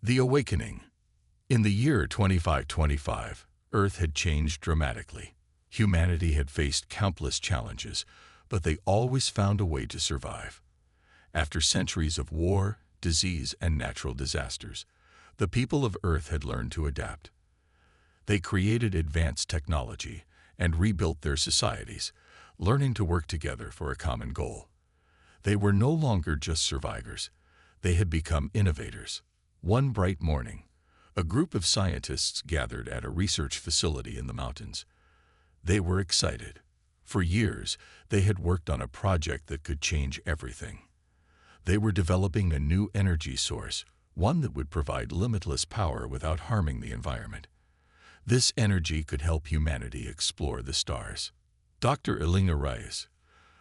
The Awakening. In the year 2525, Earth had changed dramatically. Humanity had faced countless challenges, but they always found a way to survive. After centuries of war, disease, and natural disasters, the people of Earth had learned to adapt. They created advanced technology and rebuilt their societies, learning to work together for a common goal. They were no longer just survivors. They had become innovators. One bright morning, a group of scientists gathered at a research facility in the mountains. They were excited. For years, they had worked on a project that could change everything. They were developing a new energy source, one that would provide limitless power without harming the environment. This energy could help humanity explore the stars. Dr. Elena Reyes,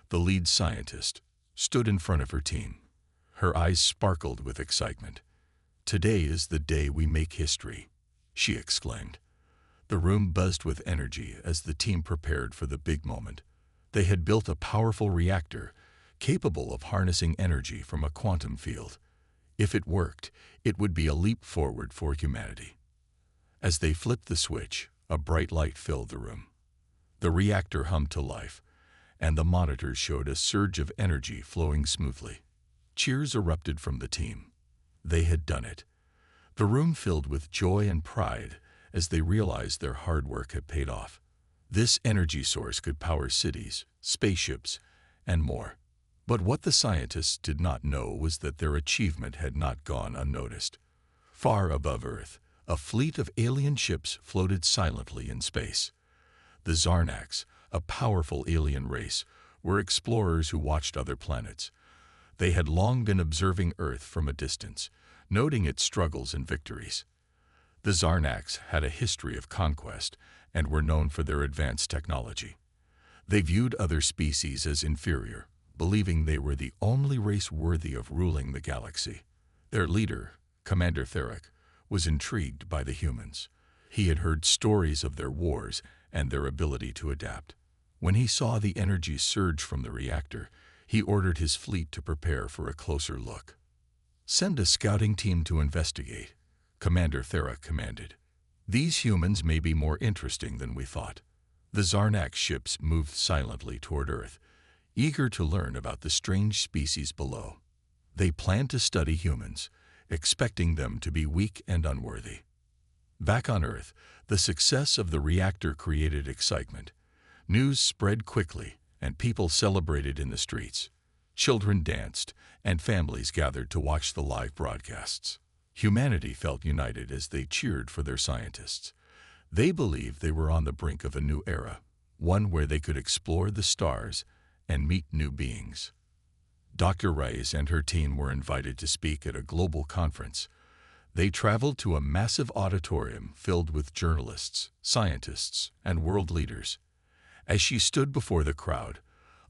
the lead scientist, stood in front of her team. Her eyes sparkled with excitement. "Today is the day we make history," she exclaimed. The room buzzed with energy as the team prepared for the big moment. They had built a powerful reactor, capable of harnessing energy from a quantum field. If it worked, it would be a leap forward for humanity. As they flipped the switch, a bright light filled the room. The reactor hummed to life, and the monitors showed a surge of energy flowing smoothly. Cheers erupted from the team. They had done it. The room filled with joy and pride as they realized their hard work had paid off. This energy source could power cities, spaceships, and more. But what the scientists did not know was that their achievement had not gone unnoticed. Far above Earth, a fleet of alien ships floated silently in space. The Zarnax, a powerful alien race, were explorers who watched other planets. They had long been observing Earth from a distance, noting its struggles and victories. The Zarnax had a history of conquest and were known for their advanced technology. They viewed other species as inferior, believing they were the only race worthy of ruling the galaxy. Their leader, Commander Theric, was intrigued by the humans. He had heard stories of their wars and their ability to adapt. When he saw the energy surge from the reactor, he ordered his fleet to prepare for a closer look. "Send a scouting team to investigate," Commander Theric commanded. "These humans may be more interesting than we thought." The Zarnax ships moved silently toward Earth, eager to learn about the strange species below. They planned to study humans, expecting them to be weak and unworthy. Back on Earth, the success of the reactor created excitement. News spread quickly, and people celebrated in the streets. Children danced, and families gathered to watch the live broadcasts. Humanity felt united as they cheered for their scientists. They believed they were on the brink of a new era, one where they could explore the stars and meet new beings. Dr. Reyes and her team were invited to speak at a global conference. They traveled to a massive auditorium filled with journalists, scientists, and world leaders. As she stood before the crowd,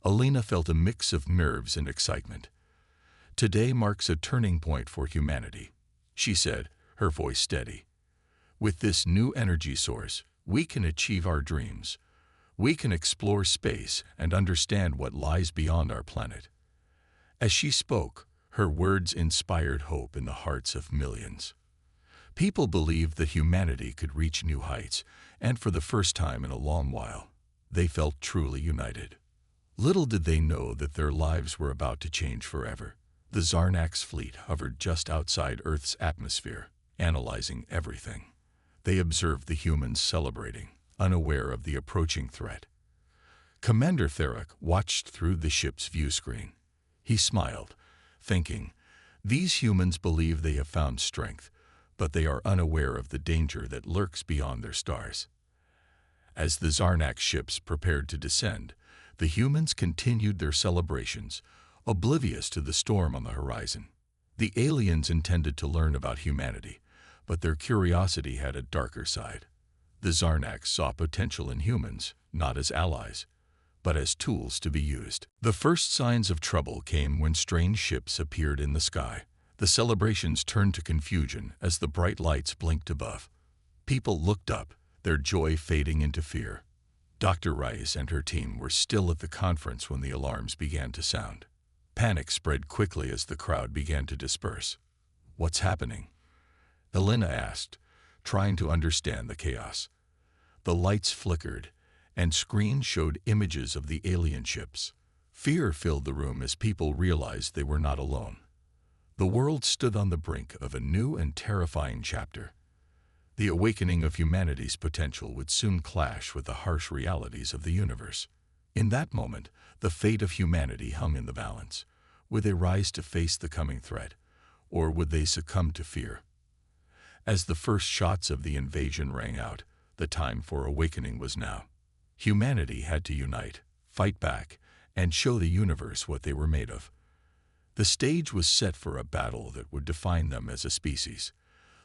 Elena felt a mix of nerves and excitement. "Today marks a turning point for humanity," she said, her voice steady. "With this new energy source, we can achieve our dreams. We can explore space and understand what lies beyond our planet." As she spoke, her words inspired hope in the hearts of millions. People believed that humanity could reach new heights, and for the first time in a long while, they felt truly united. Little did they know that their lives were about to change forever. The Zarnax fleet hovered just outside Earth's atmosphere, analyzing everything. They observed the humans celebrating, unaware of the approaching threat. Commander Theric watched through the ship's view screen. He smiled, thinking, "These humans believe they have found strength, but they are unaware of the danger that lurks beyond their stars." As the Zarnax ships prepared to descend, the humans continued their celebrations, oblivious to the storm on the horizon. The aliens intended to learn about humanity, but their curiosity had a darker side. The Zarnax saw potential in humans, not as allies, but as tools to be used. The first signs of trouble came when strange ships appeared in the sky. The celebrations turned to confusion as the bright lights blinked above. People looked up, their joy fading into fear. Dr. Reyes and her team were still at the conference when the alarms began to sound. Panic spread quickly as the crowd began to disperse. "What's happening?" Elena asked, trying to understand the chaos. The lights flickered, and screens showed images of the alien ships. Fear filled the room as people realized they were not alone. The world stood on the brink of a new and terrifying chapter. The awakening of humanity's potential would soon clash with the harsh realities of the universe. In that moment, the fate of humanity hung in the balance. Would they rise to face the coming threat, or would they succumb to fear? As the first shots of the invasion rang out, the time for awakening was now. Humanity had to unite, fight back, and show the universe what they were made of. The stage was set for a battle that would define them as a species.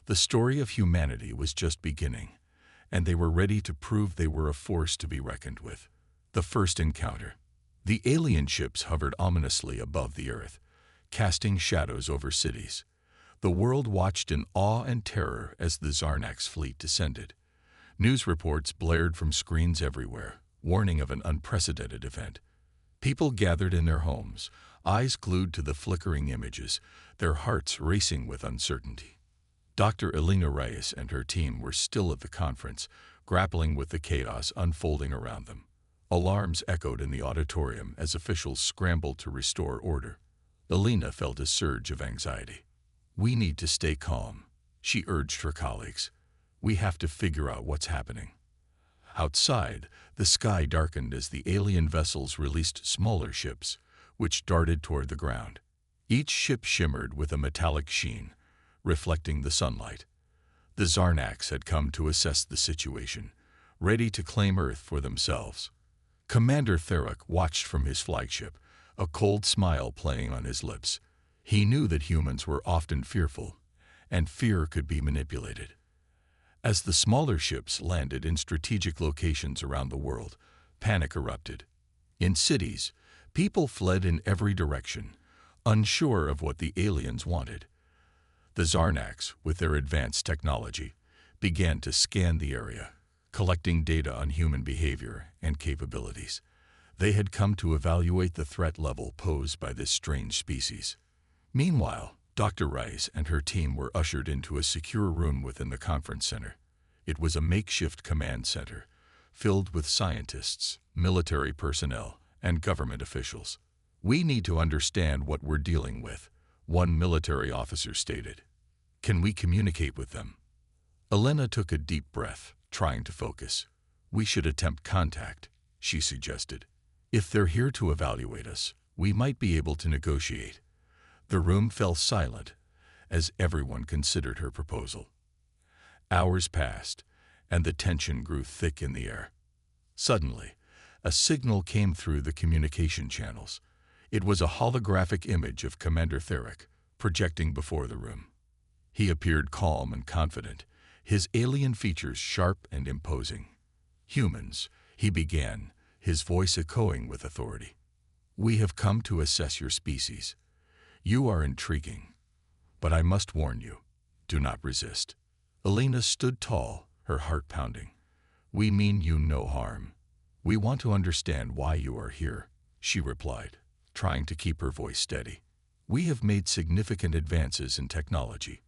The story of humanity was just beginning, and they were ready to prove they were a force to be reckoned with. The first encounter. The alien ships hovered ominously above the Earth, casting shadows over cities. The world watched in awe and terror as the Zarnax fleet descended. News reports blared from screens everywhere, warning of an unprecedented event. People gathered in their homes, eyes glued to the flickering images, their hearts racing with uncertainty. Dr. Elena Reyes and her team were still at the conference, grappling with the chaos unfolding around them. Alarms echoed in the auditorium as officials scrambled to restore order. Elena felt a surge of anxiety. "We need to stay calm," she urged her colleagues. "We have to figure out what's happening." Outside, the sky darkened as the alien vessels released smaller ships, which darted toward the ground. Each ship shimmered with a metallic sheen, reflecting the sunlight. The Zarnax had come to assess the situation, ready to claim Earth for themselves. Commander Theric watched from his flagship, a cold smile playing on his lips. He knew that humans were often fearful, and fear could be manipulated. As the smaller ships landed in strategic locations around the world, panic erupted. In cities, people fled in every direction, unsure of what the aliens wanted. The Zarnax, with their advanced technology, began to scan the area, collecting data on human behavior and capabilities. They had come to evaluate the threat level posed by this strange species. Meanwhile, Dr. Rice and her team were ushered into a secure room within the conference center. It was a makeshift command center, filled with scientists, military personnel, and government officials. "We need to understand what we're dealing with," one military officer stated. "Can we communicate with them?" Elena took a deep breath, trying to focus. "We should attempt contact," she suggested. "If they're here to evaluate us, we might be able to negotiate." The room fell silent as everyone considered her proposal. Hours passed, and the tension grew thick in the air. Suddenly, a signal came through the communication channels. It was a holographic image of Commander Theric, projecting before the room. He appeared calm and confident, his alien features sharp and imposing. "Humans," he began, his voice echoing with authority. "We have come to assess your species. You are intriguing, but I must warn you, do not resist." Elena stood tall, her heart pounding. "We mean you no harm. We want to understand why you are here," she replied, trying to keep her voice steady. "We have made significant advances in technology,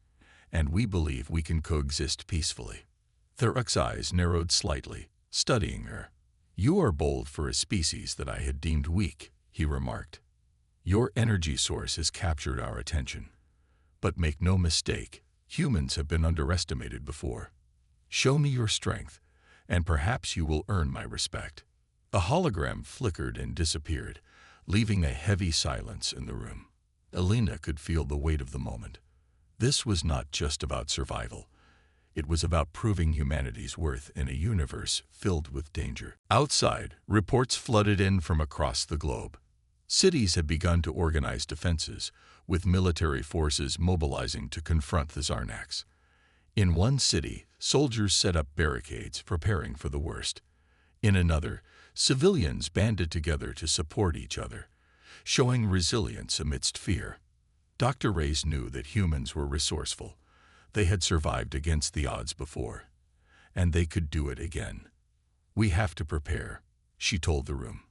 and we believe we can coexist peacefully." Theric's eyes narrowed slightly, studying her. "You are bold for a species that I had deemed weak," he remarked. "Your energy source has captured our attention. But make no mistake, humans have been underestimated before. Show me your strength, and perhaps you will earn my respect." A hologram flickered and disappeared, leaving a heavy silence in the room. Elena could feel the weight of the moment. This was not just about survival. It was about proving humanity's worth in a universe filled with danger. Outside, reports flooded in from across the globe. Cities had begun to organize defenses, with military forces mobilizing to confront the Zarnax. In one city, soldiers set up barricades, preparing for the worst. In another, civilians banded together to support each other, showing resilience amidst fear. Dr. Reyes knew that humans were resourceful. They had survived against the odds before, and they could do it again. "We have to prepare," she told the room.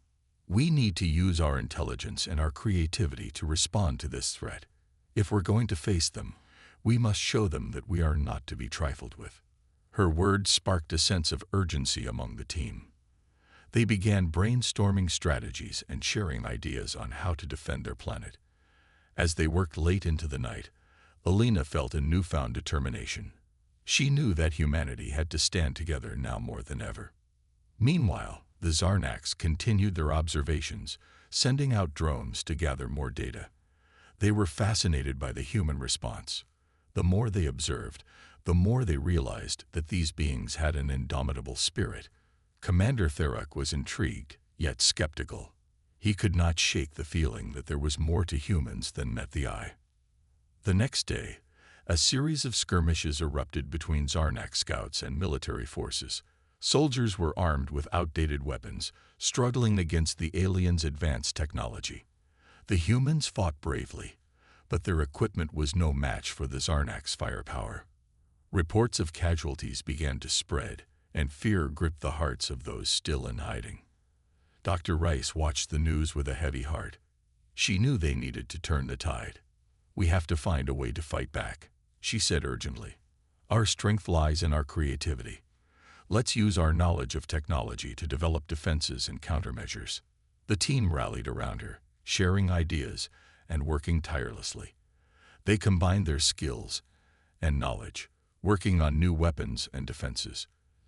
"We need to use our intelligence and our creativity to respond to this threat. If we're going to face them, We must show them that we are not to be trifled with. Her words sparked a sense of urgency among the team. They began brainstorming strategies and sharing ideas on how to defend their planet. As they worked late into the night, Alina felt a newfound determination. She knew that humanity had to stand together now more than ever. Meanwhile, the Zarnax continued their observations, sending out drones to gather more data. They were fascinated by the human response. The more they observed, the more they realized that these beings had an indomitable spirit. Commander Therak was intrigued, yet skeptical. He could not shake the feeling that there was more to humans than met the eye. The next day, a series of skirmishes erupted between Zarnax scouts and military forces. Soldiers were armed with outdated weapons, struggling against the aliens' advanced technology. The humans fought bravely, but their equipment was no match for the Zarnax firepower. Reports of casualties began to spread, and fear gripped the hearts of those still in hiding. Dr. Rice watched the news with a heavy heart. She knew they needed to turn the tide. "We have to find a way to fight back," she said urgently. "Our strength lies in our creativity. Let's use our knowledge of technology to develop defenses and countermeasures." The team rallied around her, sharing ideas and working tirelessly. They combined their skills and knowledge, working on new weapons and defenses.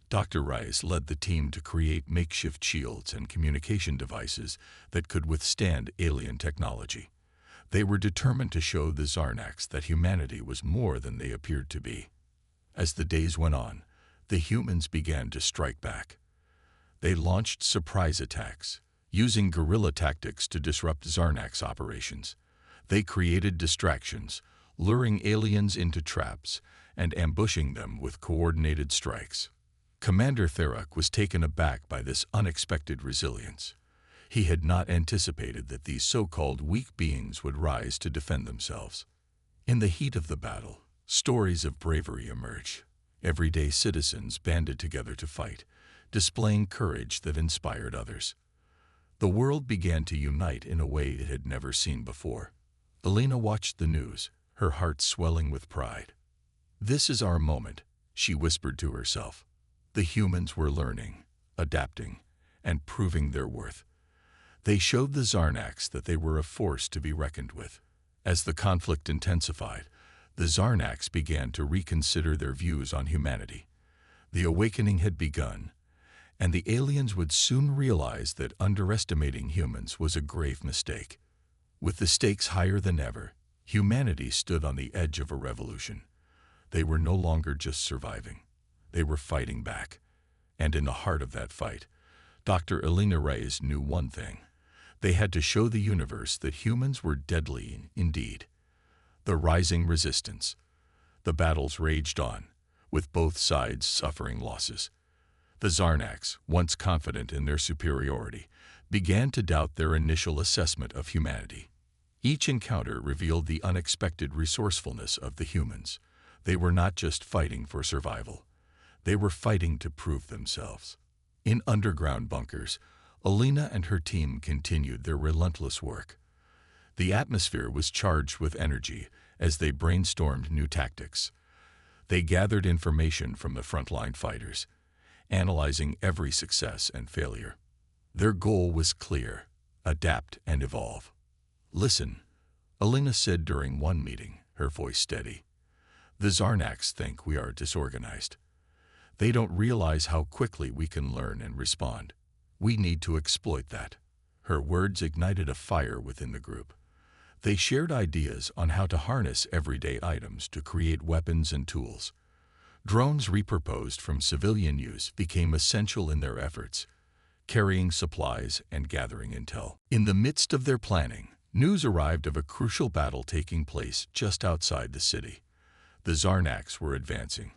Dr. Rice led the team to create makeshift shields and communication devices that could withstand alien technology. They were determined to show the Zarnax that humanity was more than they appeared to be. As the days went on, the humans began to strike back. They launched surprise attacks, using guerrilla tactics to disrupt Zarnax operations. They created distractions, luring aliens into traps and ambushing them with coordinated strikes. Commander Therak was taken aback by this unexpected resilience. He had not anticipated that these so-called weak beings would rise to defend themselves. In the heat of the battle, stories of bravery emerged. Everyday citizens banded together to fight, displaying courage that inspired others. The world began to unite in a way it had never seen before. Alina watched the news, her heart swelling with pride. "This is our moment," she whispered to herself. The humans were learning, adapting, and proving their worth. They showed the Zarnax that they were a force to be reckoned with. As the conflict intensified, the Zarnax began to reconsider their views on humanity. The awakening had begun, and the aliens would soon realize that underestimating humans was a grave mistake. With the stakes higher than ever, humanity stood on the edge of a revolution. They were no longer just surviving. They were fighting back. And in the heart of that fight, Dr. Alina Reyes knew one thing. They had to show the universe that humans were deadly indeed. The rising resistance. The battles raged on, with both sides suffering losses. The Zarnax, once confident in their superiority, began to doubt their initial assessment of humanity. Each encounter revealed the unexpected resourcefulness of the humans. They were not just fighting for survival. They were fighting to prove themselves. In underground bunkers, Alina and her team continued their relentless work. The atmosphere was charged with energy as they brainstormed new tactics. They gathered information from the frontline fighters, analyzing every success and failure. Their goal was clear: adapt and evolve. "Listen," Alina said during one meeting, her voice steady. "The Zarnax think we are disorganized. They don't realize how quickly we can learn and respond. We need to exploit that." Her words ignited a fire within the group. They shared ideas on how to harness everyday items to create weapons and tools. Drones repurposed from civilian use became essential in their efforts, carrying supplies and gathering intel. In the midst of their planning, news arrived of a crucial battle taking place just outside the city. The Zarnax were advancing,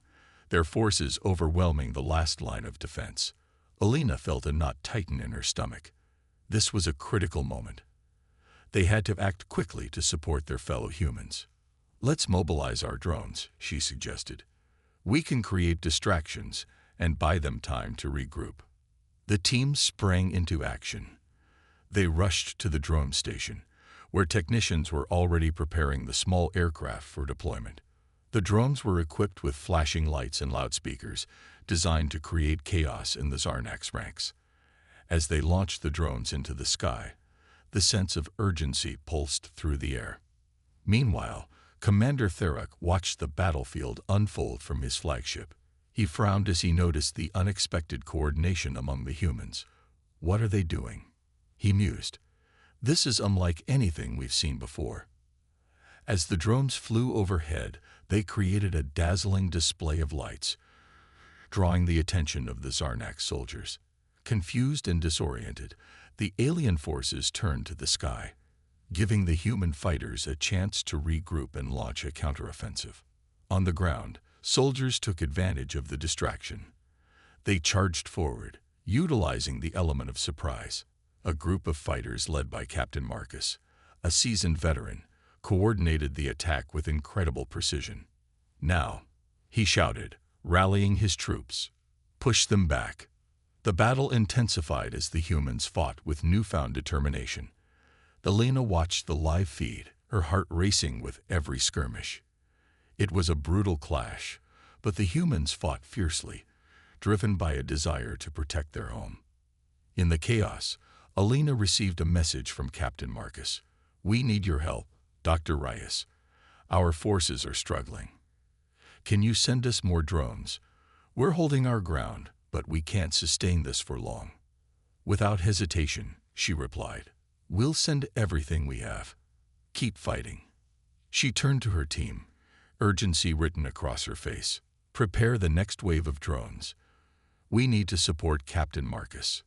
their forces overwhelming the last line of defense. Alina felt a knot tighten in her stomach. This was a critical moment. They had to act quickly to support their fellow humans. "Let's mobilize our drones," she suggested. "We can create distractions and buy them time to regroup." The team sprang into action. They rushed to the drone station, where technicians were already preparing the small aircraft for deployment. The drones were equipped with flashing lights and loudspeakers, designed to create chaos in the Zarnak's ranks. As they launched the drones into the sky, the sense of urgency pulsed through the air. Meanwhile, Commander Therak watched the battlefield unfold from his flagship. He frowned as he noticed the unexpected coordination among the humans. "What are they doing?" he mused. "This is unlike anything we've seen before." As the drones flew overhead, they created a dazzling display of lights, drawing the attention of the Zarnak soldiers. Confused and disoriented, the alien forces turned to the sky, giving the human fighters a chance to regroup and launch a counteroffensive. On the ground, soldiers took advantage of the distraction. They charged forward, utilizing the element of surprise. A group of fighters led by Captain Marcus, a seasoned veteran, coordinated the attack with incredible precision. "Now," he shouted, rallying his troops, "push them back." The battle intensified as the humans fought with newfound determination. Elena watched the live feed, her heart racing with every skirmish. It was a brutal clash, but the humans fought fiercely, driven by a desire to protect their home. In the chaos, Elena received a message from Captain Marcus. "We need your help, Dr. Reyes. Our forces are struggling. Can you send us more drones? We're holding our ground, but we can't sustain this for long." Without hesitation, she replied, "We'll send everything we have. Keep fighting." She turned to her team, urgency written across her face. "Prepare the next wave of drones. We need to support Captain Marcus."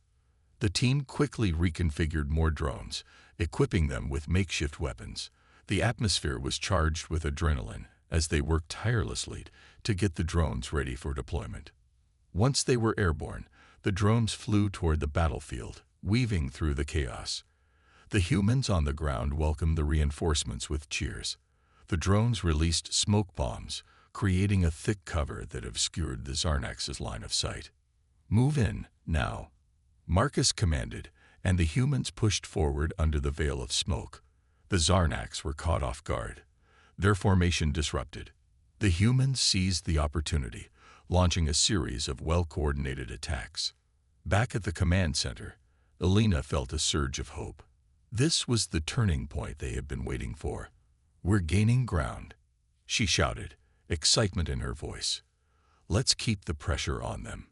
The team quickly reconfigured more drones, equipping them with makeshift weapons. The atmosphere was charged with adrenaline as they worked tirelessly to get the drones ready for deployment. Once they were airborne, the drones flew toward the battlefield, weaving through the chaos. The humans on the ground welcomed the reinforcements with cheers. The drones released smoke bombs, creating a thick cover that obscured the Zarnax's line of sight. "Move in, now," Marcus commanded, and the humans pushed forward under the veil of smoke. The Zarnax were caught off guard, their formation disrupted. The humans seized the opportunity, launching a series of well-coordinated attacks. Back at the command center, Elena felt a surge of hope. This was the turning point they had been waiting for. "We're gaining ground," she shouted, excitement in her voice. "Let's keep the pressure on them."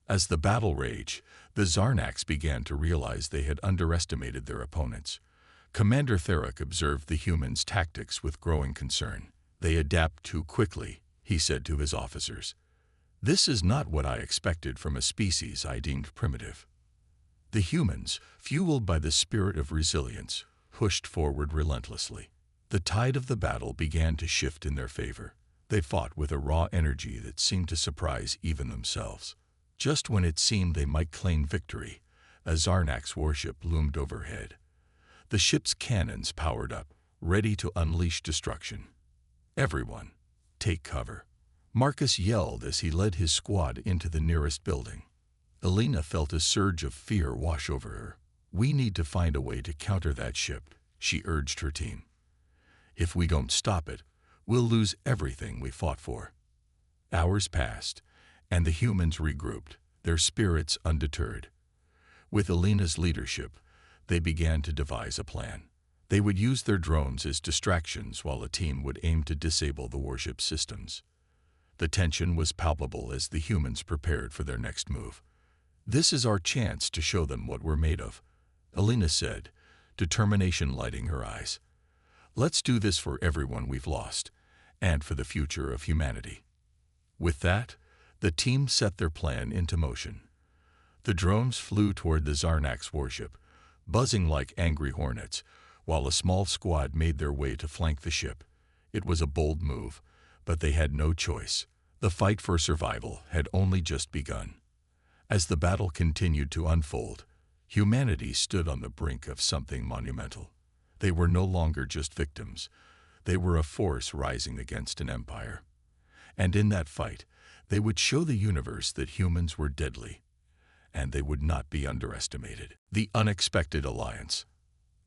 As the battle raged, the Zarnax began to realize they had underestimated their opponents. Commander Therak observed the humans' tactics with growing concern. "They adapt too quickly," he said to his officers. "This is not what I expected from a species I deemed primitive." The humans, fueled by the spirit of resilience, pushed forward relentlessly. The tide of the battle began to shift in their favor. They fought with a raw energy that seemed to surprise even themselves. Just when it seemed they might claim victory, a Zarnax warship loomed overhead. The ship's cannons powered up, ready to unleash destruction. "Everyone, take cover," Marcus yelled as he led his squad into the nearest building. Elena felt a surge of fear wash over her. "We need to find a way to counter that ship," she urged her team. "If we don't stop it, we'll lose everything we fought for." Hours passed, and the humans regrouped, their spirits undeterred. With Elena's leadership, they began to devise a plan. They would use their drones as distractions while a team would aim to disable the warship's systems. The tension was palpable as the humans prepared for their next move. "This is our chance to show them what we're made of," Elena said, determination lighting her eyes. "Let's do this for everyone we've lost, and for the future of humanity." With that, the team set their plan into motion. The drones flew toward the Zarnax warship, buzzing like angry hornets, while a small squad made their way to flank the ship. It was a bold move, but they had no choice. The fight for survival had only just begun. As the battle continued to unfold, humanity stood on the brink of something monumental. They were no longer just victims. They were a force rising against an empire. And in that fight, they would show the universe that humans were deadly, and they would not be underestimated. The unexpected alliance.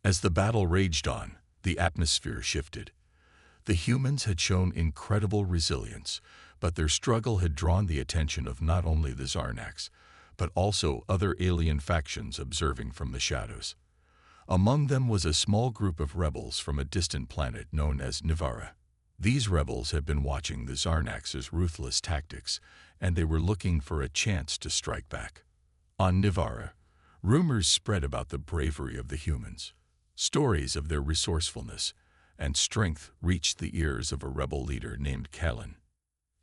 As the battle raged on, the atmosphere shifted. The humans had shown incredible resilience, but their struggle had drawn the attention of not only the Zarnax, but also other alien factions observing from the shadows. Among them was a small group of rebels from a distant planet known as Nivara. These rebels had been watching the Zarnax's ruthless tactics, and they were looking for a chance to strike back. On Nivara, rumors spread about the bravery of the humans. Stories of their resourcefulness and strength reached the ears of a rebel leader named Kalin.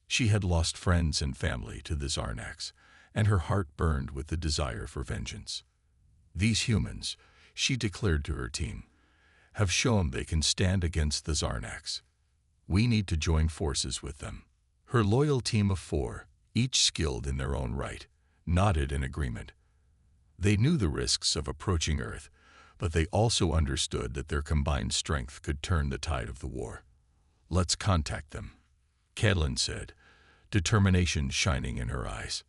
She had lost friends and family to the Zarnax, and her heart burned with the desire for vengeance. These humans, she declared to her team, have shown they can stand against the Zarnax. We need to join forces with them. Her loyal team of 4, each skilled in their own right, nodded in agreement. They knew the risks of approaching Earth, but they also understood that their combined strength could turn the tide of the war. Let's contact them, Catelyn said, determination shining in her eyes.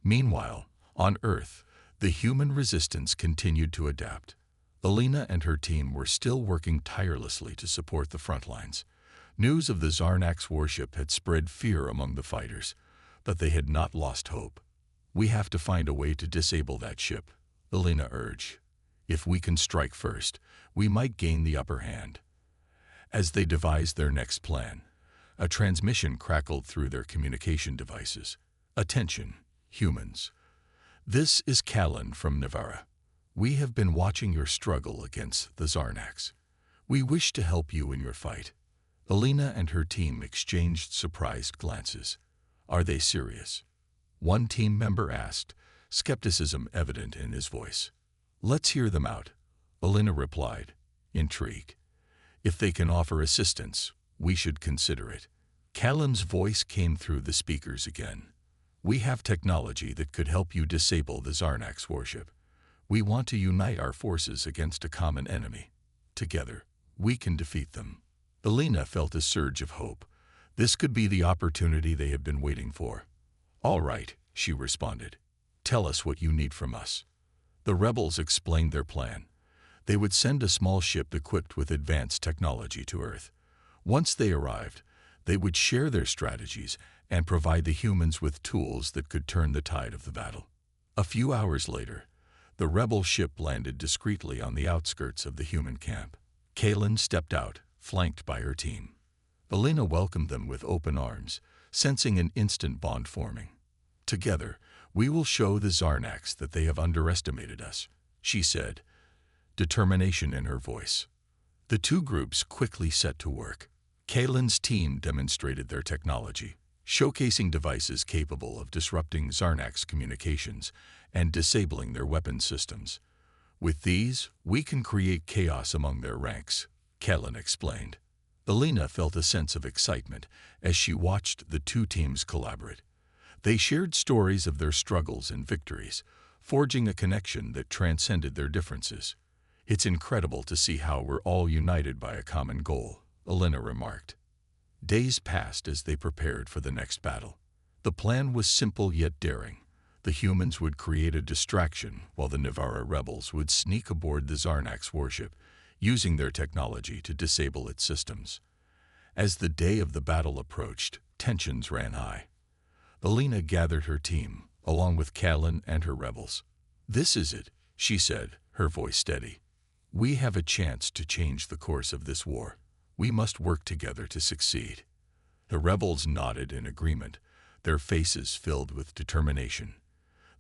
Meanwhile, on Earth, the human resistance continued to adapt. Alina and her team were still working tirelessly to support the front lines. News of the Zarnax warship had spread fear among the fighters, but they had not lost hope. We have to find a way to disable that ship, Alina urged. If we can strike first, we might gain the upper hand. As they devised their next plan, a transmission crackled through their communication devices. Attention, humans. This is Kalin from Nivara. We have been watching your struggle against the Zarnax. We wish to help you in your fight. Alina and her team exchanged surprised glances. Are they serious? One team member asked, skepticism evident in his voice. Let's hear them out, Alina replied, intrigued. If they can offer assistance, we should consider it. Callum's voice came through the speakers again. We have technology that could help you disable the Zarnax warship. We want to unite our forces against a common enemy. Together, we can defeat them. Alina felt a surge of hope. This could be the opportunity they had been waiting for. All right, she responded. Tell us what you need from us. The rebels explained their plan. They would send a small ship equipped with advanced technology to Earth. Once they arrived, they would share their strategies and provide the humans with tools that could turn the tide of the battle. A few hours later, the rebel ship landed discreetly on the outskirts of the human camp. Kalin stepped out, flanked by her team. Alina welcomed them with open arms, sensing an instant bond forming. Together, we will show the Zarnax that they have underestimated us, she said, determination in her voice. The two groups quickly set to work. Kalin's team demonstrated their technology, showcasing devices capable of disrupting Zarnax communications and disabling their weapon systems. With these, we can create chaos among their ranks, Kalin explained. Alina felt a sense of excitement as she watched the two teams collaborate. They shared stories of their struggles and victories, forging a connection that transcended their differences. It's incredible to see how we're all united by a common goal, Alina remarked. Days passed as they prepared for the next battle. The plan was simple yet daring. The humans would create a distraction while the Nivara rebels would sneak aboard the Zarnax warship, using their technology to disable its systems. As the day of the battle approached, tensions ran high. Alina gathered her team, along with Kalin and her rebels. This is it, she said, her voice steady. We have a chance to change the course of this war. We must work together to succeed. The rebels nodded in agreement, their faces filled with determination.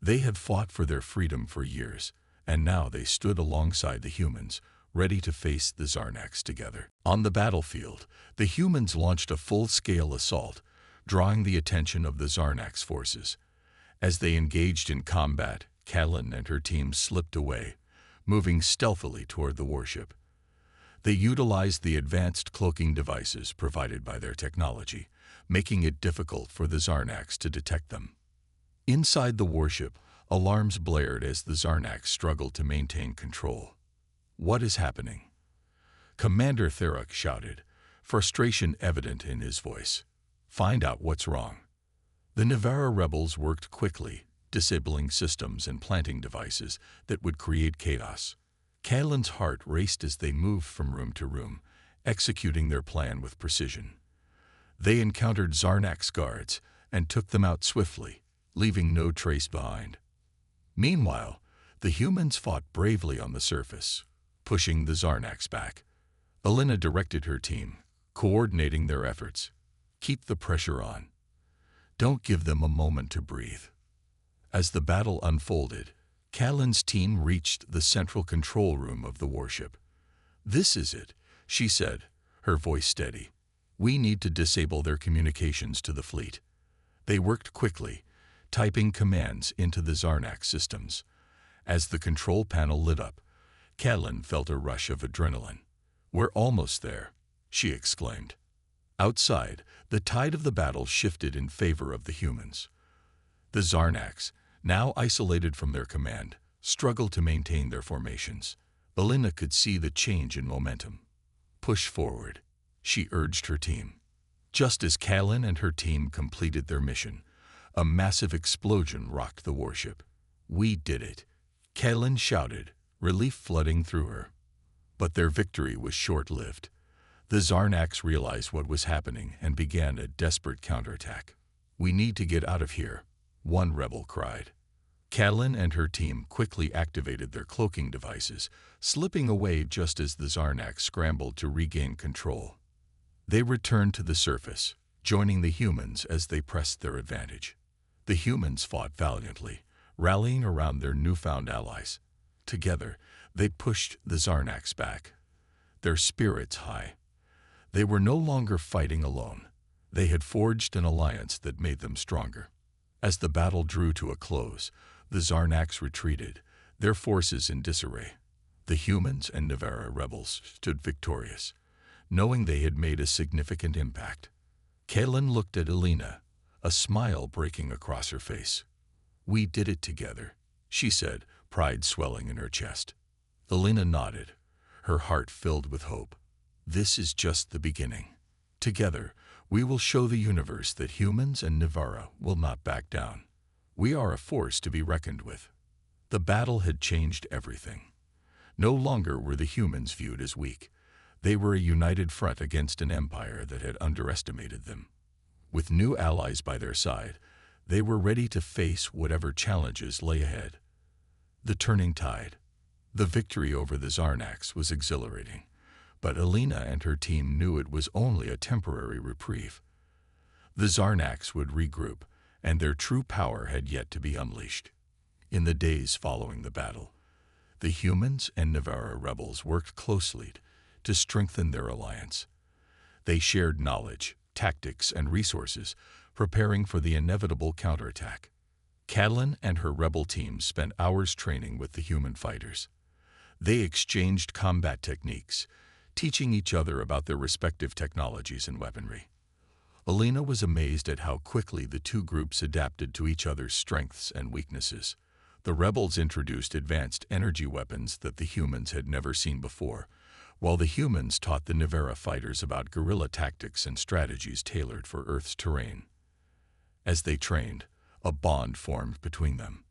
They had fought for their freedom for years, and now they stood alongside the humans, ready to face the Zarnax together. On the battlefield, the humans launched a full-scale assault, drawing the attention of the Zarnax forces. As they engaged in combat, Kalin and her team slipped away, moving stealthily toward the warship. They utilized the advanced cloaking devices provided by their technology, making it difficult for the Zarnax to detect them. Inside the warship, alarms blared as the Zarnax struggled to maintain control. What is happening? Commander Therok shouted, frustration evident in his voice. Find out what's wrong. The Nivara rebels worked quickly, disabling systems and planting devices that would create chaos. Kalin's heart raced as they moved from room to room, executing their plan with precision. They encountered Zarnak's guards and took them out swiftly, leaving no trace behind. Meanwhile, the humans fought bravely on the surface, pushing the Zarnaks back. Elena directed her team, coordinating their efforts. Keep the pressure on. Don't give them a moment to breathe. As the battle unfolded, Callan's team reached the central control room of the warship. "This is it," she said, her voice steady. "We need to disable their communications to the fleet." They worked quickly, typing commands into the Zarnak systems. As the control panel lit up, Callan felt a rush of adrenaline. "We're almost there," she exclaimed. Outside, the tide of the battle shifted in favor of the humans. The Zarnaks, now isolated from their command, struggled to maintain their formations. Elena could see the change in momentum. "Push forward," she urged her team. Just as Callan and her team completed their mission, a massive explosion rocked the warship. "We did it," Callan shouted, relief flooding through her. But their victory was short-lived. The Zarnaks realized what was happening and began a desperate counterattack. "We need to get out of here," one rebel cried. Callan and her team quickly activated their cloaking devices, slipping away just as the Zarnaks scrambled to regain control. They returned to the surface, joining the humans as they pressed their advantage. The humans fought valiantly, rallying around their newfound allies. Together, they pushed the Zarnaks back, their spirits high. They were no longer fighting alone. They had forged an alliance that made them stronger. As the battle drew to a close, the Zarnaks retreated, their forces in disarray. The humans and Nivara rebels stood victorious, knowing they had made a significant impact. Callan looked at Elena, a smile breaking across her face. "We did it together," she said, pride swelling in her chest. Elena nodded, her heart filled with hope. "This is just the beginning. Together, we will show the universe that humans and Nivara will not back down. We are a force to be reckoned with." The battle had changed everything. No longer were the humans viewed as weak. They were a united front against an empire that had underestimated them. With new allies by their side, they were ready to face whatever challenges lay ahead. The turning tide. The victory over the Zarnaks was exhilarating, but Elena and her team knew it was only a temporary reprieve. The Zarnaks would regroup, and their true power had yet to be unleashed. In the days following the battle, the humans and Nivara rebels worked closely to strengthen their alliance. They shared knowledge, tactics, and resources, preparing for the inevitable counterattack. Callan and her rebel team spent hours training with the human fighters. They exchanged combat techniques, teaching each other about their respective technologies and weaponry. Elena was amazed at how quickly the two groups adapted to each other's strengths and weaknesses. The rebels introduced advanced energy weapons that the humans had never seen before, while the humans taught the Nivara fighters about guerrilla tactics and strategies tailored for Earth's terrain. As they trained, a bond formed between them.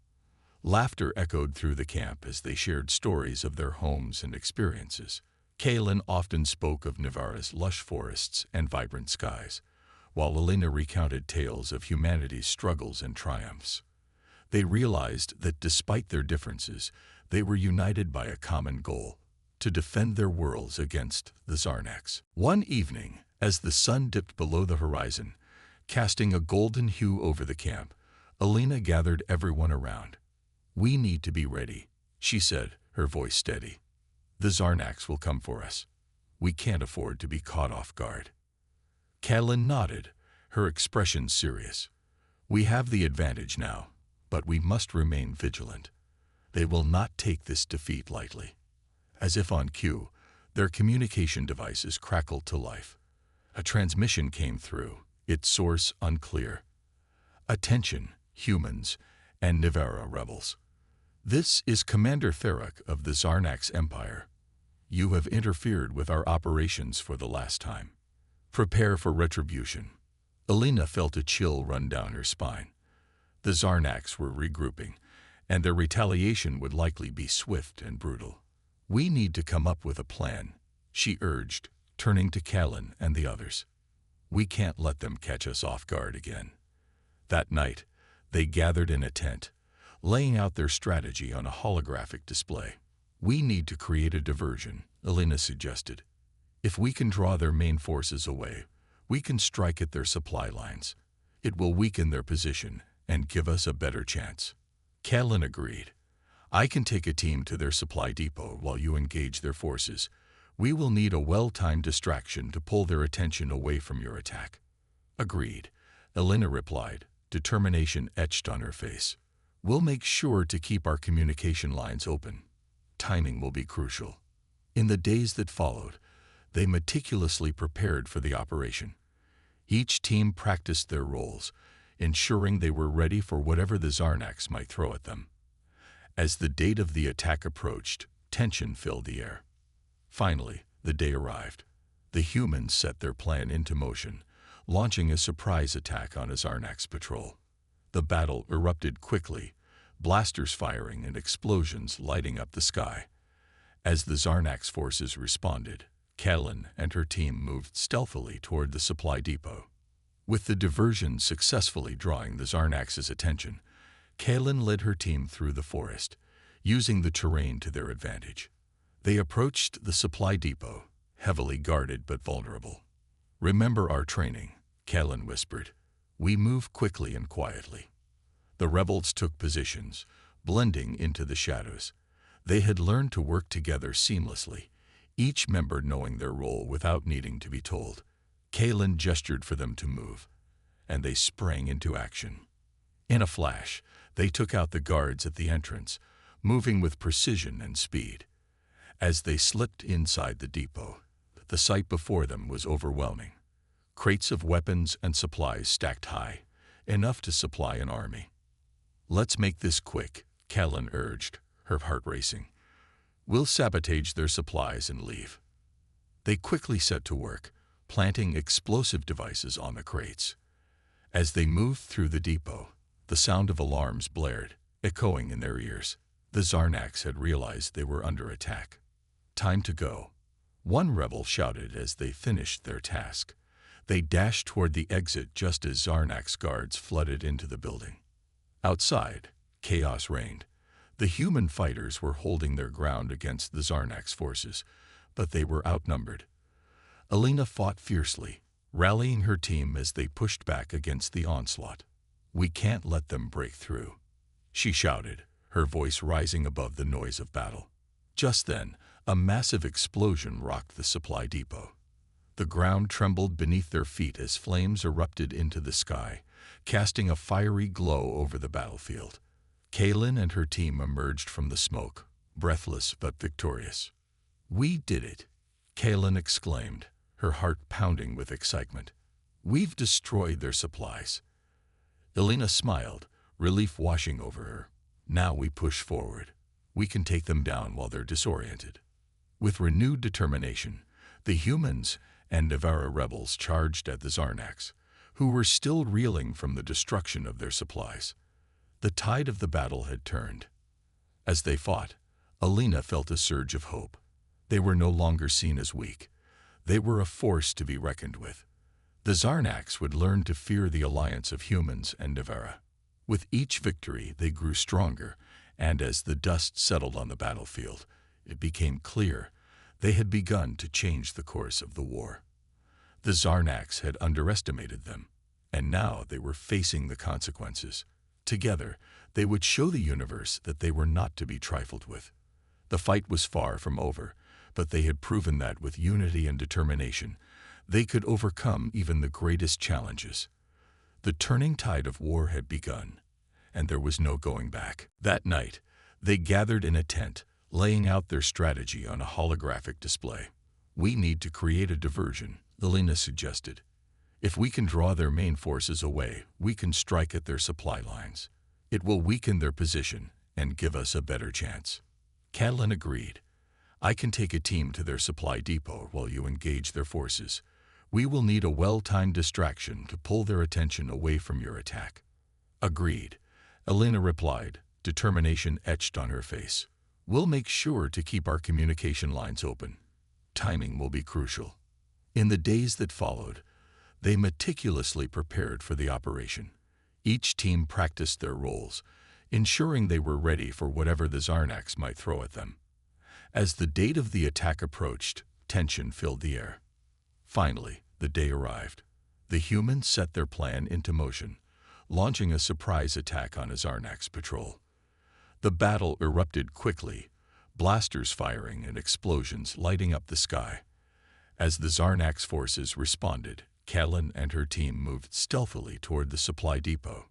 Laughter echoed through the camp as they shared stories of their homes and experiences. Callan often spoke of Nivara's lush forests and vibrant skies, while Elena recounted tales of humanity's struggles and triumphs. They realized that despite their differences, they were united by a common goal: to defend their worlds against the Zarnaks. One evening, as the sun dipped below the horizon, casting a golden hue over the camp, Elena gathered everyone around. "We need to be ready," she said, her voice steady. "The Zarnaks will come for us. We can't afford to be caught off guard." Callan nodded, her expression serious. "We have the advantage now, but we must remain vigilant. They will not take this defeat lightly." As if on cue, their communication devices crackled to life. A transmission came through, its source unclear. "Attention, humans and Nivara rebels. This is Commander Therak of the Zarnaks Empire. You have interfered with our operations for the last time. Prepare for retribution." Elena felt a chill run down her spine. The Zarnaks were regrouping, and their retaliation would likely be swift and brutal. "We need to come up with a plan," she urged, turning to Callan and the others. We can't let them catch us off guard again. That night, they gathered in a tent, laying out their strategy on a holographic display. We need to create a diversion, Elena suggested. If we can draw their main forces away, we can strike at their supply lines. It will weaken their position and give us a better chance. Callan agreed. I can take a team to their supply depot while you engage their forces. We will need a well-timed distraction to pull their attention away from your attack. Agreed, Elena replied, determination etched on her face. We'll make sure to keep our communication lines open. Timing will be crucial. In the days that followed, they meticulously prepared for the operation. Each team practiced their roles, ensuring they were ready for whatever the Zarnax might throw at them. As the date of the attack approached, tension filled the air. Finally, the day arrived. The humans set their plan into motion, launching a surprise attack on a Zarnax patrol. The battle erupted quickly, blasters firing and explosions lighting up the sky. As the Zarnax forces responded, Callan and her team moved stealthily toward the supply depot. With the diversion successfully drawing the Zarnax's attention, Callan led her team through the forest, using the terrain to their advantage. They approached the supply depot, heavily guarded but vulnerable. Remember our training, Callan whispered. We move quickly and quietly. The rebels took positions, blending into the shadows. They had learned to work together seamlessly, each member knowing their role without needing to be told. Callan gestured for them to move, and they sprang into action. In a flash, they took out the guards at the entrance, moving with precision and speed. As they slipped inside the depot, the sight before them was overwhelming. Crates of weapons and supplies stacked high, enough to supply an army. Let's make this quick, Callan urged, her heart racing. We'll sabotage their supplies and leave. They quickly set to work, planting explosive devices on the crates. As they moved through the depot, the sound of alarms blared, echoing in their ears. The Zarnax had realized they were under attack. Time to go, one rebel shouted as they finished their task. They dashed toward the exit just as Zarnax guards flooded into the building. Outside, chaos reigned. The human fighters were holding their ground against the Zarnax forces, but they were outnumbered. Elena fought fiercely, rallying her team as they pushed back against the onslaught. We can't let them break through, she shouted, her voice rising above the noise of battle. Just then, a massive explosion rocked the supply depot. The ground trembled beneath their feet as flames erupted into the sky, casting a fiery glow over the battlefield. Callan and her team emerged from the smoke, breathless but victorious. We did it, Callan exclaimed, her heart pounding with excitement. We've destroyed their supplies. Elena smiled, relief washing over her. Now we push forward. We can take them down while they're disoriented. With renewed determination, the humans and Navara rebels charged at the Zarnax, who were still reeling from the destruction of their supplies. The tide of the battle had turned. As they fought, Elena felt a surge of hope. They were no longer seen as weak. They were a force to be reckoned with. The Zarnax would learn to fear the alliance of humans and Navara. With each victory, they grew stronger, and as the dust settled on the battlefield, it became clear they had begun to change the course of the war. The Zarnax had underestimated them, and now they were facing the consequences. Together, they would show the universe that they were not to be trifled with. The fight was far from over, but they had proven that with unity and determination, they could overcome even the greatest challenges. The turning tide of war had begun, and there was no going back. That night, they gathered in a tent, laying out their strategy on a holographic display. We need to create a diversion, Elena suggested. If we can draw their main forces away, we can strike at their supply lines. It will weaken their position and give us a better chance. Callan agreed. I can take a team to their supply depot while you engage their forces. We will need a well-timed distraction to pull their attention away from your attack. Agreed, Elena replied, determination etched on her face. We'll make sure to keep our communication lines open. Timing will be crucial. In the days that followed, they meticulously prepared for the operation. Each team practiced their roles, ensuring they were ready for whatever the Zarnax might throw at them. As the date of the attack approached, tension filled the air. Finally, the day arrived. The humans set their plan into motion, launching a surprise attack on a Zarnax patrol. The battle erupted quickly, blasters firing and explosions lighting up the sky. As the Zarnax forces responded, Catelyn and her team moved stealthily toward the supply depot.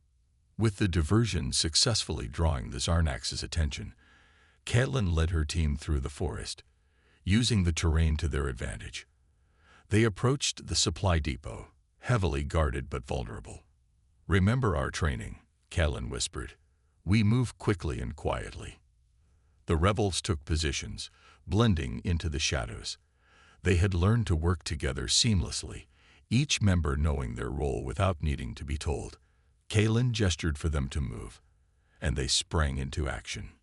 With the diversion successfully drawing the Zarnax's attention, Catelyn led her team through the forest, using the terrain to their advantage. They approached the supply depot, heavily guarded but vulnerable. "Remember our training," Catelyn whispered. "We move quickly and quietly." The rebels took positions, blending into the shadows. They had learned to work together seamlessly, each member knowing their role without needing to be told. Catelyn gestured for them to move, and they sprang into action.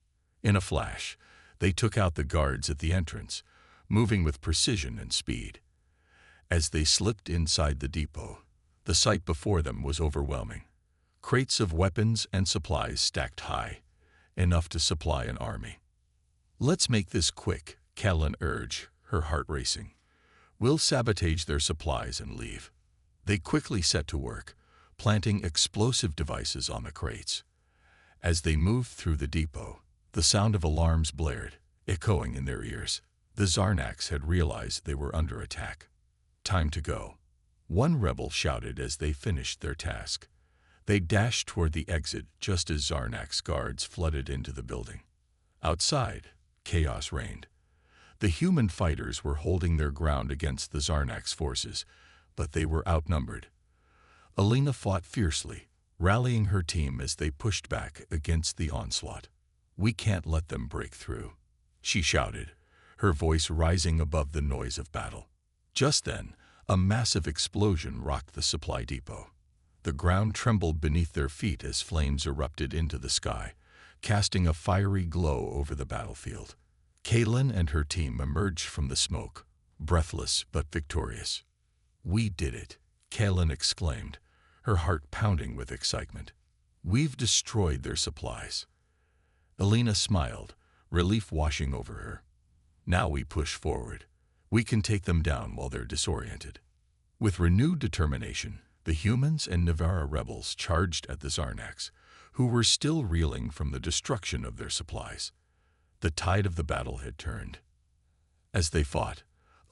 In a flash, they took out the guards at the entrance, moving with precision and speed. As they slipped inside the depot, the sight before them was overwhelming. Crates of weapons and supplies stacked high, enough to supply an army. "Let's make this quick," Catelyn urged, her heart racing. "We'll sabotage their supplies and leave." They quickly set to work, planting explosive devices on the crates. As they moved through the depot, the sound of alarms blared, echoing in their ears. The Zarnax had realized they were under attack. "Time to go," one rebel shouted as they finished their task. They dashed toward the exit just as Zarnax guards flooded into the building. Outside, chaos reigned. The human fighters were holding their ground against the Zarnax forces, but they were outnumbered. Alina fought fiercely, rallying her team as they pushed back against the onslaught. "We can't let them break through," she shouted, her voice rising above the noise of battle. Just then, a massive explosion rocked the supply depot. The ground trembled beneath their feet as flames erupted into the sky, casting a fiery glow over the battlefield. Catelyn and her team emerged from the smoke, breathless but victorious. "We did it," Catelyn exclaimed, her heart pounding with excitement. "We've destroyed their supplies." Alina smiled, relief washing over her. "Now we push forward. We can take them down while they're disoriented." With renewed determination, the humans and Nevarra rebels charged at the Zarnax, who were still reeling from the destruction of their supplies. The tide of the battle had turned. As they fought,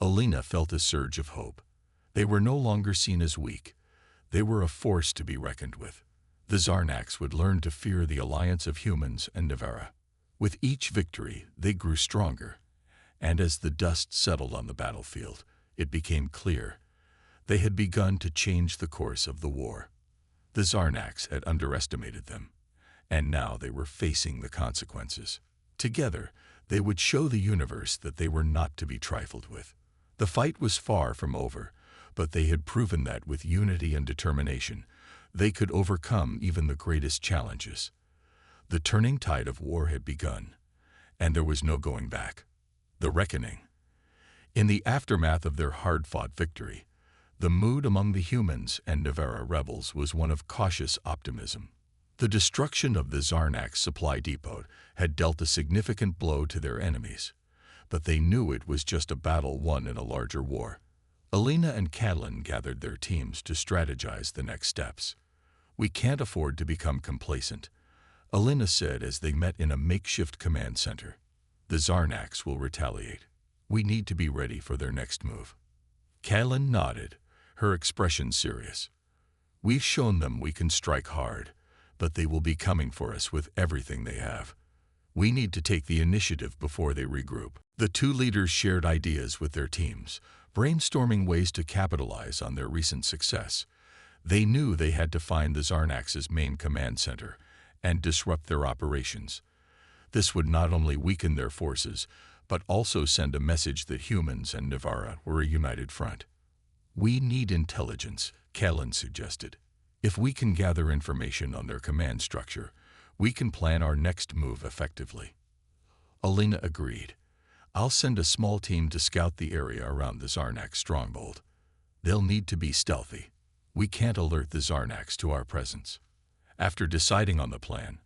Alina felt a surge of hope. They were no longer seen as weak. They were a force to be reckoned with. The Zarnax would learn to fear the alliance of humans and Nevarra. With each victory, they grew stronger, and as the dust settled on the battlefield, it became clear they had begun to change the course of the war. The Zarnax had underestimated them, and now they were facing the consequences. Together, they would show the universe that they were not to be trifled with. The fight was far from over, but they had proven that with unity and determination, they could overcome even the greatest challenges. The turning tide of war had begun, and there was no going back. The reckoning. In the aftermath of their hard-fought victory, the mood among the humans and Nevarra rebels was one of cautious optimism. The destruction of the Zarnax supply depot had dealt a significant blow to their enemies, but they knew it was just a battle won in a larger war. Alina and Catelyn gathered their teams to strategize the next steps. "We can't afford to become complacent," Alina said as they met in a makeshift command center. "The Zarnax will retaliate. We need to be ready for their next move." Catelyn nodded, her expression serious. "We've shown them we can strike hard, but they will be coming for us with everything they have. We need to take the initiative before they regroup." The two leaders shared ideas with their teams, brainstorming ways to capitalize on their recent success. They knew they had to find the Zarnax's main command center and disrupt their operations. This would not only weaken their forces, but also send a message that humans and Nevarra were a united front. "We need intelligence," Catelyn suggested. "If we can gather information on their command structure, we can plan our next move effectively." Alina agreed. "I'll send a small team to scout the area around the Zarnax stronghold." They'll need to be stealthy. We can't alert the Zarnax to our presence. After deciding on the plan,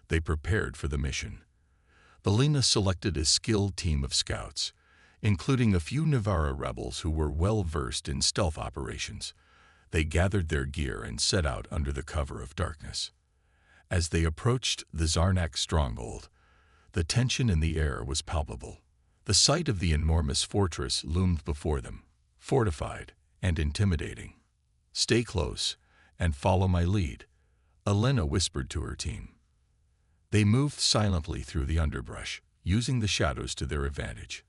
they prepared for the mission. Alina selected a skilled team of scouts, including a few Navarra rebels who were well-versed in stealth operations. They gathered their gear and set out under the cover of darkness. As they approached the Zarnax stronghold, the tension in the air was palpable. The sight of the enormous fortress loomed before them, fortified and intimidating. "Stay close and follow my lead," Alina whispered to her team. They moved silently through the underbrush, using the shadows to their advantage.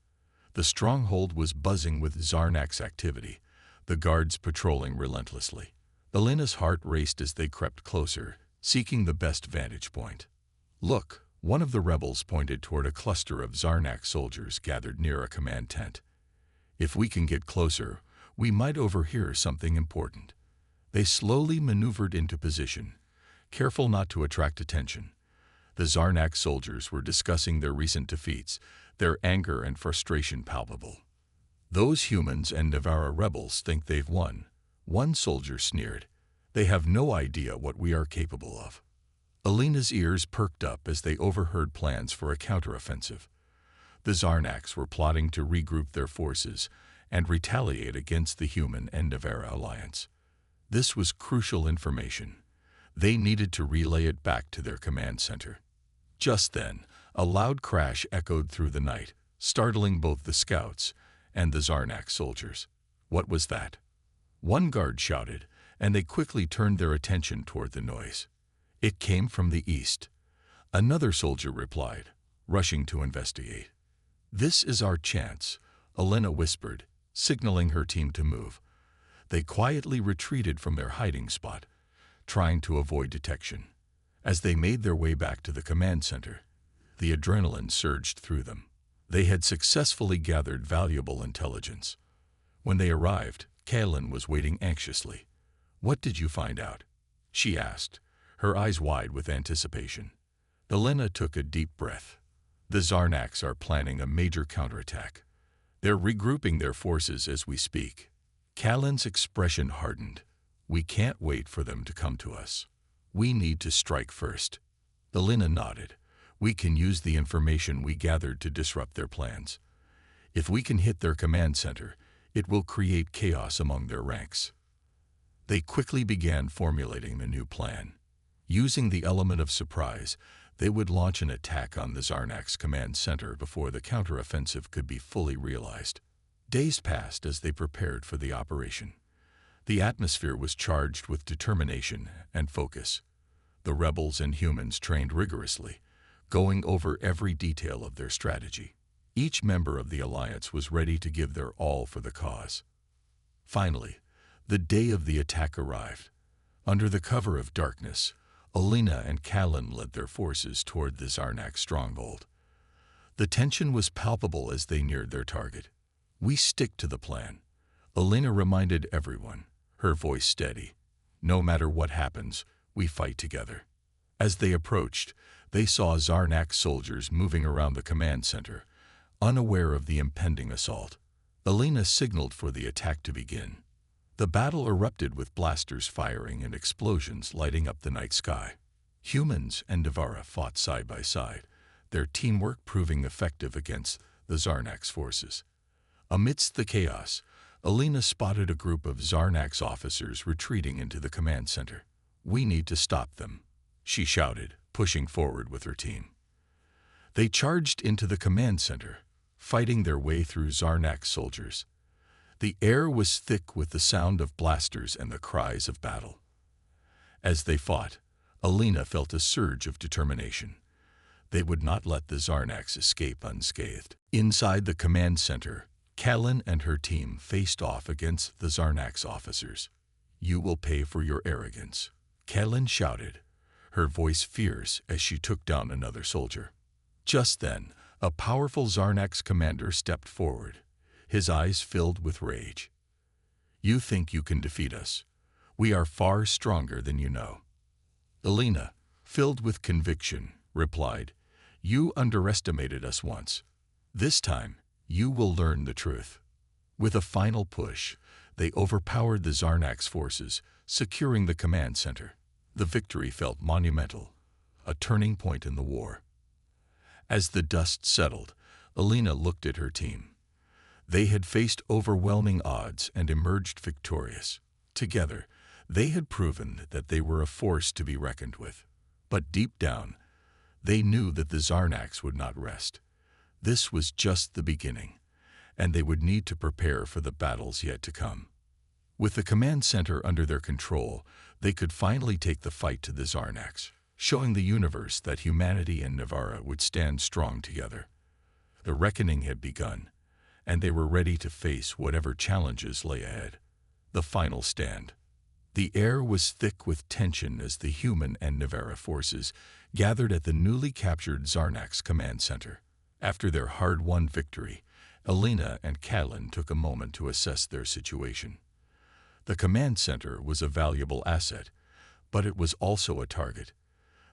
The stronghold was buzzing with Zarnax activity, the guards patrolling relentlessly. Alina's heart raced as they crept closer, seeking the best vantage point. "Look," one of the rebels pointed toward a cluster of Zarnax soldiers gathered near a command tent. "If we can get closer, we might overhear something important." They slowly maneuvered into position, careful not to attract attention. The Zarnax soldiers were discussing their recent defeats, their anger and frustration palpable. "Those humans and Navarra rebels think they've won," one soldier sneered. "They have no idea what we are capable of." Alina's ears perked up as they overheard plans for a counteroffensive. The Zarnax were plotting to regroup their forces and retaliate against the human and Navarra alliance. This was crucial information. They needed to relay it back to their command center. Just then, a loud crash echoed through the night, startling both the scouts and the Zarnax soldiers. "What was that?" one guard shouted, and they quickly turned their attention toward the noise. "It came from the east," another soldier replied, rushing to investigate. "This is our chance," Alina whispered, signaling her team to move. They quietly retreated from their hiding spot, trying to avoid detection. As they made their way back to the command center, the adrenaline surged through them. They had successfully gathered valuable intelligence. When they arrived, Kaelin was waiting anxiously. "What did you find out?" she asked, her eyes wide with anticipation. Alina took a deep breath. "The Zarnax are planning a major counterattack. They're regrouping their forces as we speak." Kaelin's expression hardened. "We can't wait for them to come to us. We need to strike first." Alina nodded. "We can use the information we gathered to disrupt their plans. If we can hit their command center, it will create chaos among their ranks." They quickly began formulating the new plan. Using the element of surprise, they would launch an attack on the Zarnax command center before the counteroffensive could be fully realized. Days passed as they prepared for the operation. The atmosphere was charged with determination and focus. The rebels and humans trained rigorously, going over every detail of their strategy. Each member of the alliance was ready to give their all for the cause. Finally, the day of the attack arrived. Under the cover of darkness, Alina and Kaelin led their forces toward the Zarnax stronghold. The tension was palpable as they neared their target. "We stick to the plan," Alina reminded everyone, her voice steady. "No matter what happens, we fight together." As they approached, they saw Zarnax soldiers moving around the command center, unaware of the impending assault. Alina signaled for the attack to begin. The battle erupted with blasters firing and explosions lighting up the night sky. Humans and Navarra fought side by side, their teamwork proving effective against the Zarnax forces. Amidst the chaos, Alina spotted a group of Zarnax officers retreating into the command center. "We need to stop them," she shouted, pushing forward with her team. They charged into the command center, fighting their way through Zarnax soldiers. The air was thick with the sound of blasters and the cries of battle. As they fought, Alina felt a surge of determination. They would not let the Zarnax escape unscathed. Inside the command center, Kaelin and her team faced off against the Zarnax officers. "You will pay for your arrogance," Kaelin shouted, her voice fierce as she took down another soldier. Just then, a powerful Zarnax commander stepped forward, his eyes filled with rage. "You think you can defeat us? We are far stronger than you know." Alina, filled with conviction, replied, "You underestimated us once. This time, you will learn the truth." With a final push, They overpowered the Zarnak's forces, securing the command center. The victory felt monumental, a turning point in the war. As the dust settled, Alina looked at her team. They had faced overwhelming odds and emerged victorious. Together, they had proven that they were a force to be reckoned with. But deep down, they knew that the Zarnaks would not rest. This was just the beginning, and they would need to prepare for the battles yet to come. With the command center under their control, they could finally take the fight to the Zarnaks, showing the universe that humanity and Nivara would stand strong together. The reckoning had begun, and they were ready to face whatever challenges lay ahead. The final stand. The air was thick with tension as the human and Nivara forces gathered at the newly captured Zarnak's command center. After their hard-won victory, Alina and Catelyn took a moment to assess their situation. The command center was a valuable asset, but it was also a target.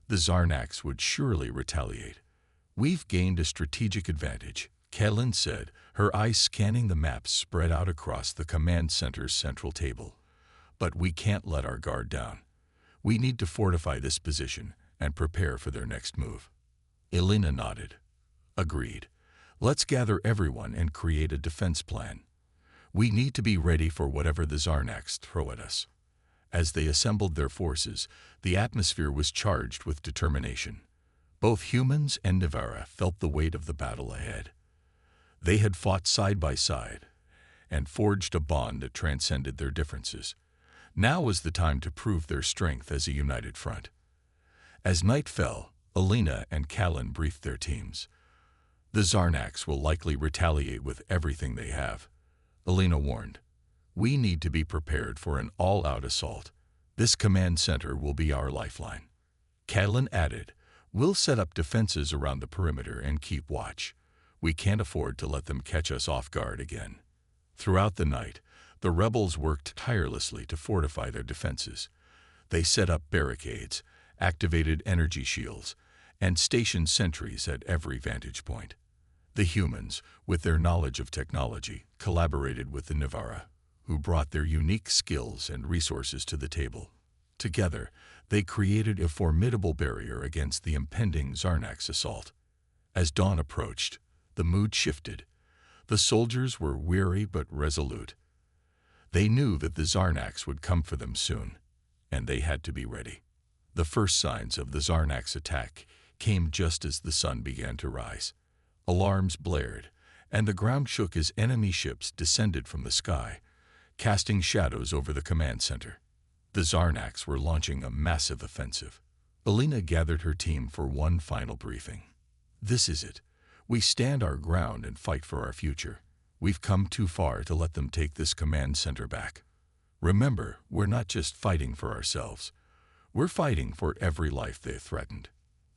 The Zarnaks would surely retaliate. "We've gained a strategic advantage," Catelyn said, her eyes scanning the maps spread out across the command center's central table. "But we can't let our guard down. We need to fortify this position and prepare for their next move." Alina nodded. "Agreed. Let's gather everyone and create a defense plan. We need to be ready for whatever the Zarnaks throw at us." As they assembled their forces, the atmosphere was charged with determination. Both humans and Nivara felt the weight of the battle ahead. They had fought side by side and forged a bond that transcended their differences. Now was the time to prove their strength as a united front. As night fell, Alina and Catelyn briefed their teams. "The Zarnaks will likely retaliate with everything they have," Alina warned. "We need to be prepared for an all-out assault. This command center will be our lifeline." Catelyn added, "We'll set up defenses around the perimeter and keep watch. We can't afford to let them catch us off guard again." Throughout the night, the rebels worked tirelessly to fortify their defenses. They set up barricades, activated energy shields, and stationed sentries at every vantage point. The humans, with their knowledge of technology, collaborated with the Nivara, who brought their unique skills and resources to the table. Together, they created a formidable barrier against the impending Zarnak's assault. As dawn approached, the mood shifted. The soldiers were weary but resolute. They knew that the Zarnaks would come for them soon, and they had to be ready. The first signs of the Zarnak's attack came just as the sun began to rise. Alarms blared, and the ground shook as enemy ships descended from the sky, casting shadows over the command center. The Zarnaks were launching a massive offensive. Alina gathered her team for one final briefing. "This is it. We stand our ground and fight for our future. We've come too far to let them take this command center back. Remember, we're not just fighting for ourselves. We're fighting for every life they've threatened."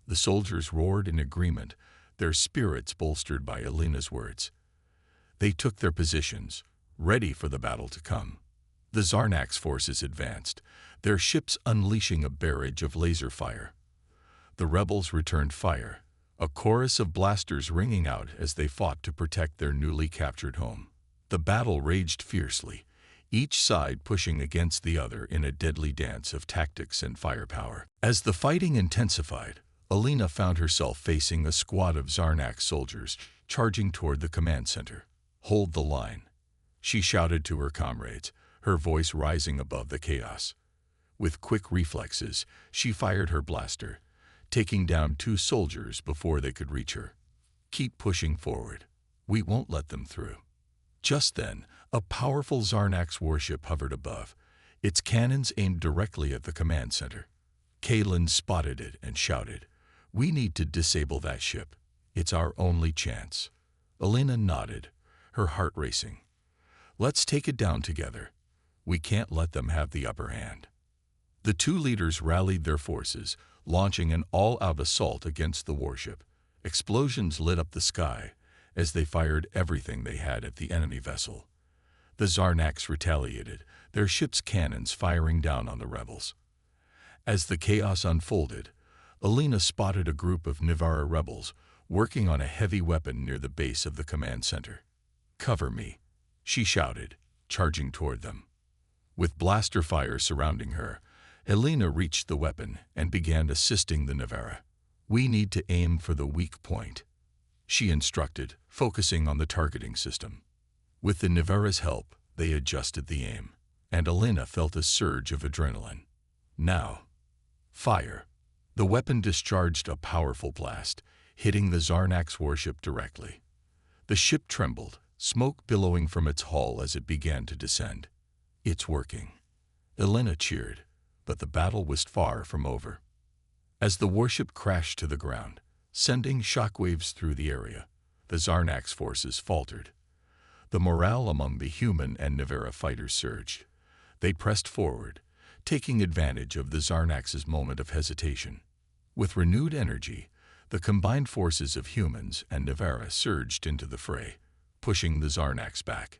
The soldiers roared in agreement, their spirits bolstered by Alina's words. They took their positions, ready for the battle to come. The Zarnak's forces advanced, their ships unleashing a barrage of laser fire. The rebels returned fire, a chorus of blasters ringing out as they fought to protect their newly captured home. The battle raged fiercely, each side pushing against the other in a deadly dance of tactics and firepower. As the fighting intensified, Alina found herself facing a squad of Zarnak soldiers charging toward the command center. "Hold the line," she shouted to her comrades, her voice rising above the chaos. With quick reflexes, she fired her blaster, taking down 2 soldiers before they could reach her. "Keep pushing forward. We won't let them through." Just then, a powerful Zarnak's warship hovered above, its cannons aimed directly at the command center. Catelyn spotted it and shouted, "We need to disable that ship. It's our only chance." Alina nodded, her heart racing. "Let's take it down together. We can't let them have the upper hand." The 2 leaders rallied their forces, launching an all-out assault against the warship. Explosions lit up the sky as they fired everything they had at the enemy vessel. The Zarnaks retaliated, their ship's cannons firing down on the rebels. As the chaos unfolded, Alina spotted a group of Nivara rebels working on a heavy weapon near the base of the command center. "Cover me," she shouted, charging toward them. With blaster fire surrounding her, Helena reached the weapon and began assisting the Nivera. "We need to aim for the weak point," she instructed, focusing on the targeting system. With the Nivera's help, they adjusted the aim, and Helena felt a surge of adrenaline. Now, fire. The weapon discharged a powerful blast, hitting the Zarnax warship directly. The ship trembled, smoke billowing from its hull as it began to descend. "It's working," Helena cheered, but the battle was far from over. As the warship crashed to the ground, sending shockwaves through the area, the Zarnax forces faltered. The morale among the human and Nivera fighters surged. They pressed forward, taking advantage of the Zarnax's moment of hesitation. With renewed energy, the combined forces of humans and Nivera surged into the fray, pushing the Zarnax back.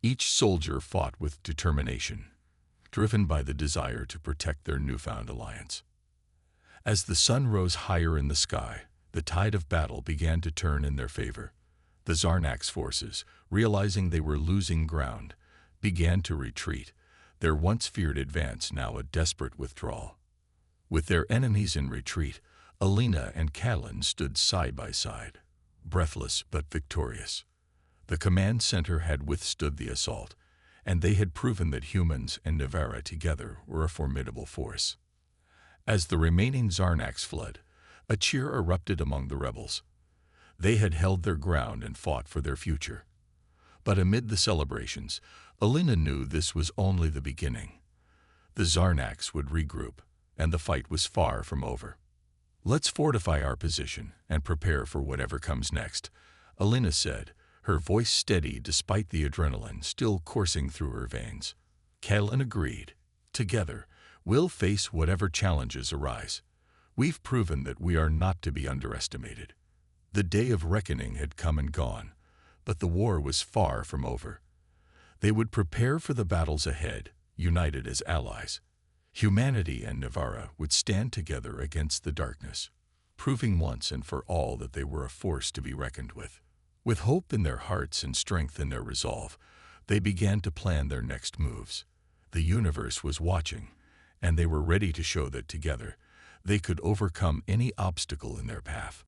Each soldier fought with determination, driven by the desire to protect their newfound alliance. As the sun rose higher in the sky, the tide of battle began to turn in their favor. The Zarnax forces, realizing they were losing ground, began to retreat, their once feared advance now a desperate withdrawal. With their enemies in retreat, Helena and Catelyn stood side by side, breathless but victorious. The command center had withstood the assault, and they had proven that humans and Nivera together were a formidable force. As the remaining Zarnax fled, a cheer erupted among the rebels. They had held their ground and fought for their future. But amid the celebrations, Helena knew this was only the beginning. The Zarnax would regroup, and the fight was far from over. "Let's fortify our position and prepare for whatever comes next," Helena said, her voice steady despite the adrenaline still coursing through her veins. Catelyn agreed. "Together, we'll face whatever challenges arise. We've proven that we are not to be underestimated." The day of reckoning had come and gone, but the war was far from over. They would prepare for the battles ahead, united as allies. Humanity and Nivera would stand together against the darkness, proving once and for all that they were a force to be reckoned with. With hope in their hearts and strength in their resolve, they began to plan their next moves. The universe was watching, and they were ready to show that together they could overcome any obstacle in their path.